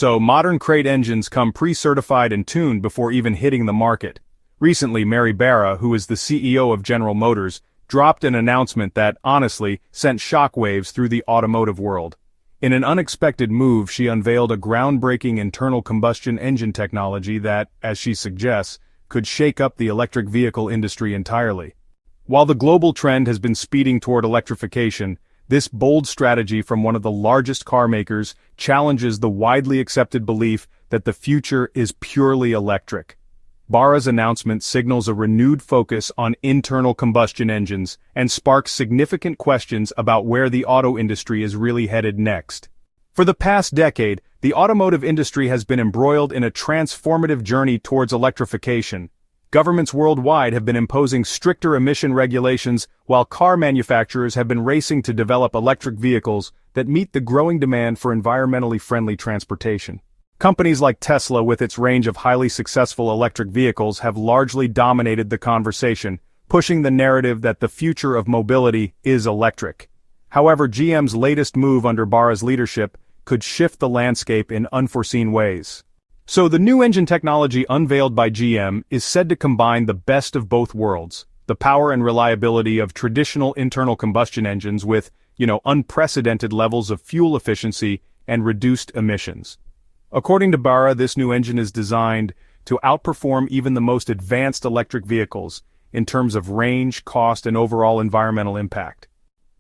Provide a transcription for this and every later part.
So modern crate engines come pre-certified and tuned before even hitting the market. Recently, Mary Barra, who is the CEO of General Motors, dropped an announcement that, honestly, sent shockwaves through the automotive world. In an unexpected move, she unveiled a groundbreaking internal combustion engine technology that, as she suggests, could shake up the electric vehicle industry entirely. While the global trend has been speeding toward electrification, this bold strategy from one of the largest car makers challenges the widely accepted belief that the future is purely electric. Barra's announcement signals a renewed focus on internal combustion engines and sparks significant questions about where the auto industry is really headed next. For the past decade, the automotive industry has been embroiled in a transformative journey towards electrification. Governments worldwide have been imposing stricter emission regulations, while car manufacturers have been racing to develop electric vehicles that meet the growing demand for environmentally friendly transportation. Companies like Tesla, with its range of highly successful electric vehicles, have largely dominated the conversation, pushing the narrative that the future of mobility is electric. However, GM's latest move under Barra's leadership could shift the landscape in unforeseen ways. So the new engine technology unveiled by GM is said to combine the best of both worlds, the power and reliability of traditional internal combustion engines with, unprecedented levels of fuel efficiency and reduced emissions. According to Barra, this new engine is designed to outperform even the most advanced electric vehicles in terms of range, cost, and overall environmental impact.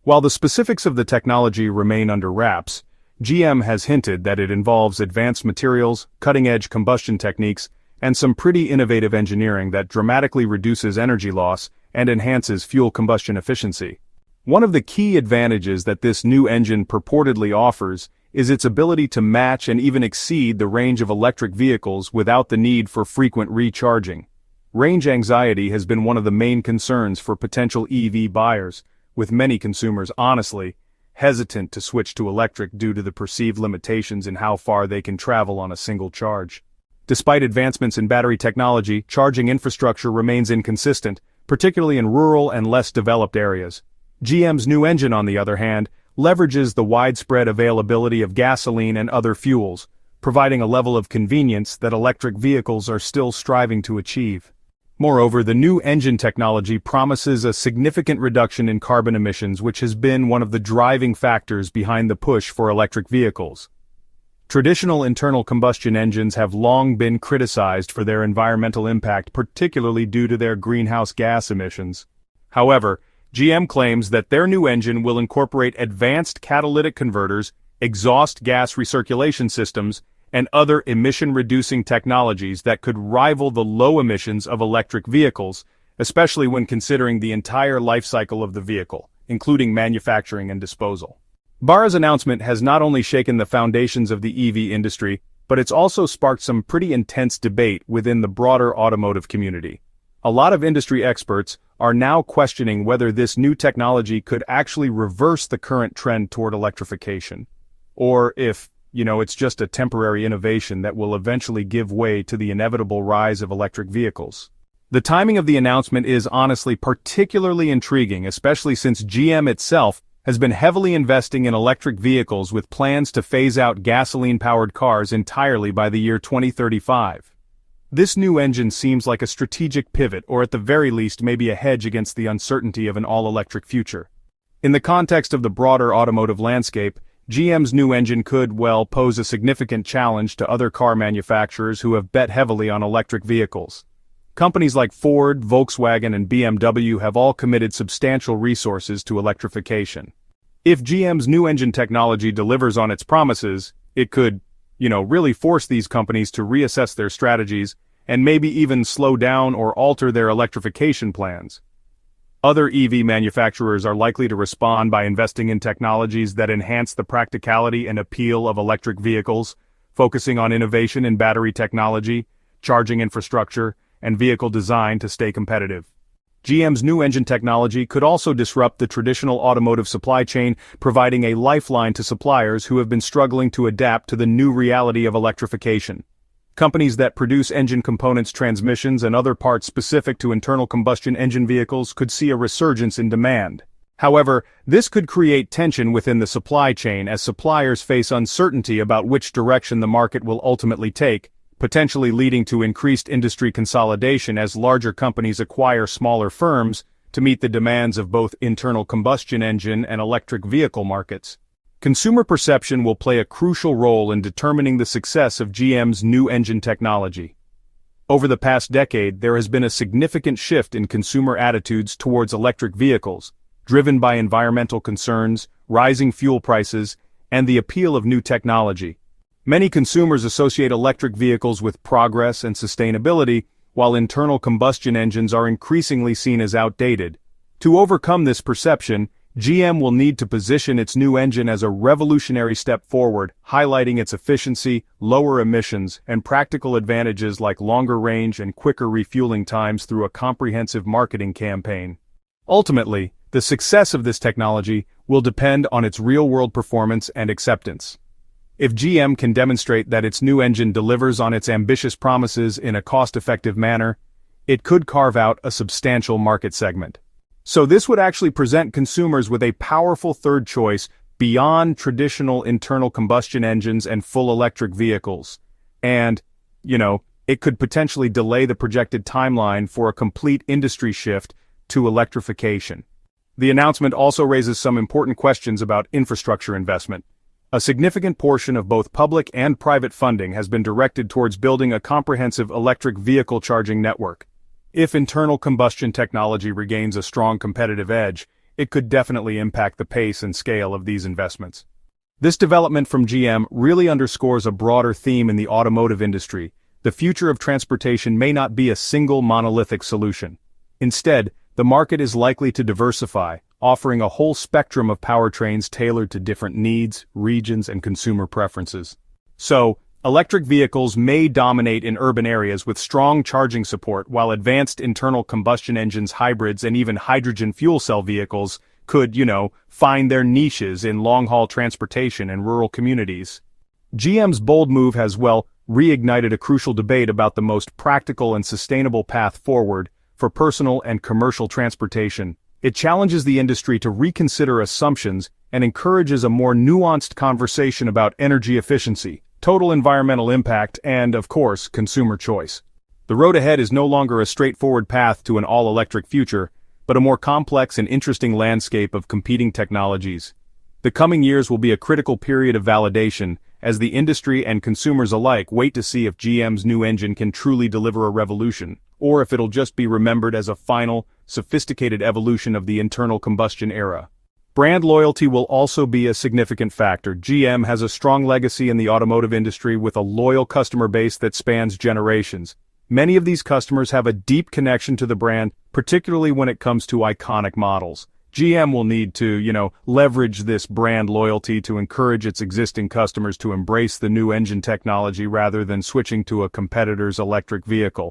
While the specifics of the technology remain under wraps, GM has hinted that it involves advanced materials, cutting-edge combustion techniques, and some pretty innovative engineering that dramatically reduces energy loss and enhances fuel combustion efficiency. One of the key advantages that this new engine purportedly offers is its ability to match and even exceed the range of electric vehicles without the need for frequent recharging. Range anxiety has been one of the main concerns for potential EV buyers, with many consumers honestly hesitant to switch to electric due to the perceived limitations in how far they can travel on a single charge. Despite advancements in battery technology, charging infrastructure remains inconsistent, particularly in rural and less developed areas. GM's new engine, on the other hand, leverages the widespread availability of gasoline and other fuels, providing a level of convenience that electric vehicles are still striving to achieve. Moreover, the new engine technology promises a significant reduction in carbon emissions, which has been one of the driving factors behind the push for electric vehicles. Traditional internal combustion engines have long been criticized for their environmental impact, particularly due to their greenhouse gas emissions. However, GM claims that their new engine will incorporate advanced catalytic converters, exhaust gas recirculation systems, and other emission-reducing technologies that could rival the low emissions of electric vehicles, especially when considering the entire life cycle of the vehicle, including manufacturing and disposal. Barra's announcement has not only shaken the foundations of the EV industry, but it's also sparked some pretty intense debate within the broader automotive community. A lot of industry experts are now questioning whether this new technology could actually reverse the current trend toward electrification, or if it's just a temporary innovation that will eventually give way to the inevitable rise of electric vehicles. The timing of the announcement is honestly particularly intriguing, especially since GM itself has been heavily investing in electric vehicles with plans to phase out gasoline-powered cars entirely by the year 2035. This new engine seems like a strategic pivot, or at the very least maybe a hedge against the uncertainty of an all-electric future. In the context of the broader automotive landscape, GM's new engine could, pose a significant challenge to other car manufacturers who have bet heavily on electric vehicles. Companies like Ford, Volkswagen, and BMW have all committed substantial resources to electrification. If GM's new engine technology delivers on its promises, it could, really force these companies to reassess their strategies and maybe even slow down or alter their electrification plans. Other EV manufacturers are likely to respond by investing in technologies that enhance the practicality and appeal of electric vehicles, focusing on innovation in battery technology, charging infrastructure, and vehicle design to stay competitive. GM's new engine technology could also disrupt the traditional automotive supply chain, providing a lifeline to suppliers who have been struggling to adapt to the new reality of electrification. Companies that produce engine components, transmissions, and other parts specific to internal combustion engine vehicles could see a resurgence in demand. However, this could create tension within the supply chain as suppliers face uncertainty about which direction the market will ultimately take, potentially leading to increased industry consolidation as larger companies acquire smaller firms to meet the demands of both internal combustion engine and electric vehicle markets. Consumer perception will play a crucial role in determining the success of GM's new engine technology. Over the past decade, there has been a significant shift in consumer attitudes towards electric vehicles, driven by environmental concerns, rising fuel prices, and the appeal of new technology. Many consumers associate electric vehicles with progress and sustainability, while internal combustion engines are increasingly seen as outdated. To overcome this perception, GM will need to position its new engine as a revolutionary step forward, highlighting its efficiency, lower emissions, and practical advantages like longer range and quicker refueling times through a comprehensive marketing campaign. Ultimately, the success of this technology will depend on its real-world performance and acceptance. If GM can demonstrate that its new engine delivers on its ambitious promises in a cost-effective manner, it could carve out a substantial market segment. So this would actually present consumers with a powerful third choice beyond traditional internal combustion engines and full electric vehicles. And, it could potentially delay the projected timeline for a complete industry shift to electrification. The announcement also raises some important questions about infrastructure investment. A significant portion of both public and private funding has been directed towards building a comprehensive electric vehicle charging network. If internal combustion technology regains a strong competitive edge, it could definitely impact the pace and scale of these investments. This development from GM really underscores a broader theme in the automotive industry. The future of transportation may not be a single monolithic solution. Instead, the market is likely to diversify, offering a whole spectrum of powertrains tailored to different needs, regions, and consumer preferences. So, electric vehicles may dominate in urban areas with strong charging support, while advanced internal combustion engines, hybrids, and even hydrogen fuel cell vehicles could, find their niches in long-haul transportation and rural communities. GM's bold move has, reignited a crucial debate about the most practical and sustainable path forward for personal and commercial transportation. It challenges the industry to reconsider assumptions and encourages a more nuanced conversation about energy efficiency, total environmental impact, and, of course, consumer choice. The road ahead is no longer a straightforward path to an all-electric future, but a more complex and interesting landscape of competing technologies. The coming years will be a critical period of validation, as the industry and consumers alike wait to see if GM's new engine can truly deliver a revolution, or if it'll just be remembered as a final, sophisticated evolution of the internal combustion era. Brand loyalty will also be a significant factor. GM has a strong legacy in the automotive industry with a loyal customer base that spans generations. Many of these customers have a deep connection to the brand, particularly when it comes to iconic models. GM will need to, leverage this brand loyalty to encourage its existing customers to embrace the new engine technology rather than switching to a competitor's electric vehicle.